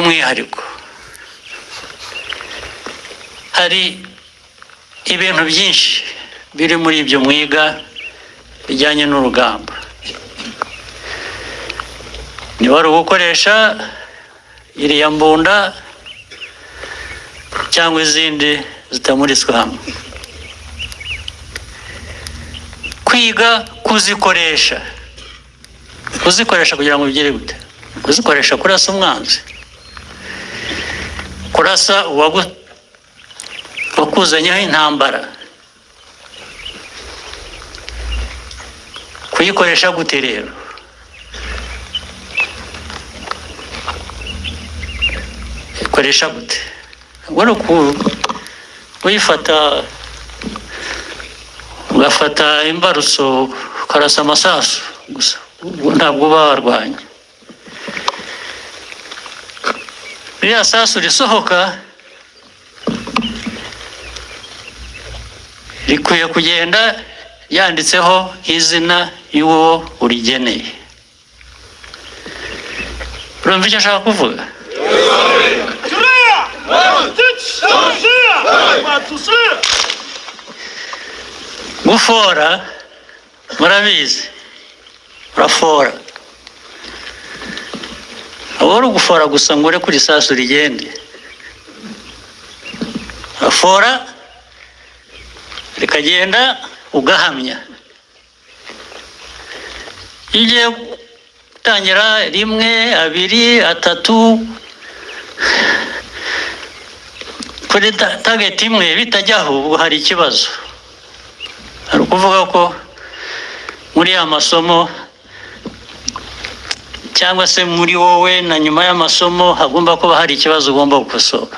by'umwihariko hari ibintu byinshi biri muri ibyo mwiga bijyanye n'urugamba. Niba ari ugukoresha iriya mbunda cyangwa izindi zitamuritswe hamwe, kwiga kuzikoresha kugira ngo bigere gute? Kuzikoresha kurasa umwanzi, kurasa wakuzanyeho intambara, kuyikoresha gute rero? Ikoresha gute? Ubwo ni kuyifata ugafata imbarutso ukarasa amasasu gusa, ntabwo uba warwanya. Iriya sasu risohoka rikwiye kugenda yanditseho izina y'uwo urigeneye. Urumva icyo ashaka kuvuga? Gufora murabizi, urafora. Aba ari ugufora gusa ngo ure kuri isasu rigende. Urafora rikagenda ugahamya. Iyo ugiye gutangira 1, 2, 3 kuri target imwe bitajyaho, ubwo hari ikibazo. Hari ukuvuga ko muri ya masomo cyangwa se muri wowe na nyuma y'amasomo hagomba kuba hari ikibazo ugomba gukosora,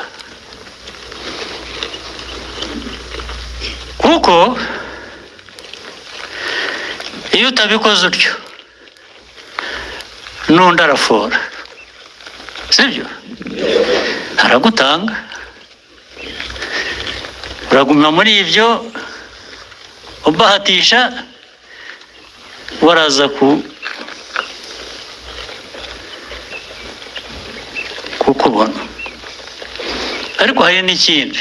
kuko iyo utabikoze utyo n'undi arafora, sibyo? Aragutanga, uraguma muri ibyo ubahatisha, waraza kukubona. Ariko hari n'ikindi,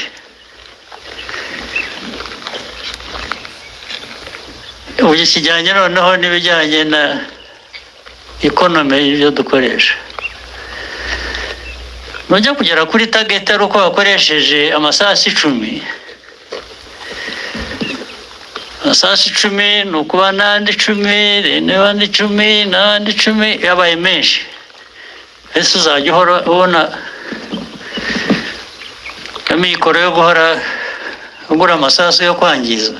ubu kijyanye noneho n'ibijyanye na economy y'ibyo dukoresha. Nujya kugera kuri target ari uko wakoresheje amasasu 10, amasasu 10 ni ukuba n'andi 10 n'abandi 10 n'abandi 10, yabaye menshi. Ese uzajya uhora ubona amikoro yo guhora ugura amasasu yo kwangiza?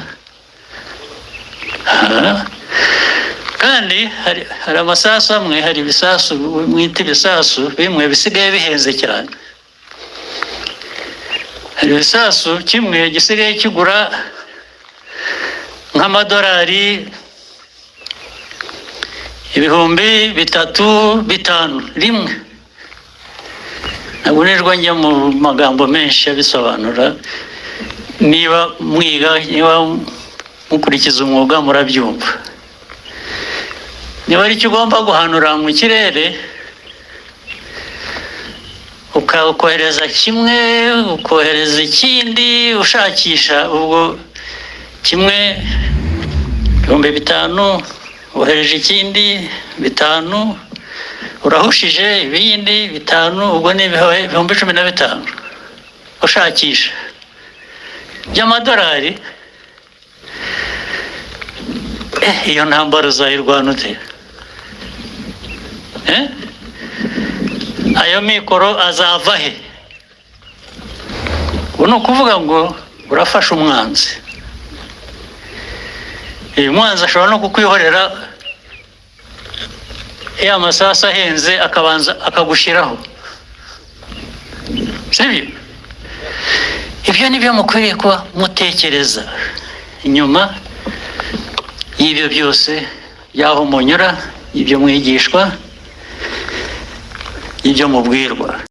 Kandi hari amasasu amwe, hari ibisasu mwita ibisasu bimwe bisigaye bihenze cyane. Hari ibisasu kimwe gisigaye kigura nk'amadolari 3,000, 5,000 rimwe. Ntabwo nirwa njya mu magambo menshi abisobanura, niba mwiga, niba mukurikiza umwuga murabyumva. Niba ari icyo ugomba guhanura mu kirere, ukohereza kimwe ukohereza ikindi ushakisha, ubwo kimwe 5,000 wohereje ikindi 5, urahushije ibindi 5, ubwo ni 15,000 ushakisha by'amadolari. Iyo ntambara uzayirwana ute? Ayo mikoro azava he? Ubu ni ukuvuga ngo urafasha umwanzi. Uyu mwanzi ashobora no kukwihorera ya masasu ahenze akabanza akagushyiraho, sibyo? Ibyo ni byo mukwiriye kuba mutekereza inyuma y'ibyo byose, y'aho munyura, ibyo mwigishwa, ibyo mubwirwa.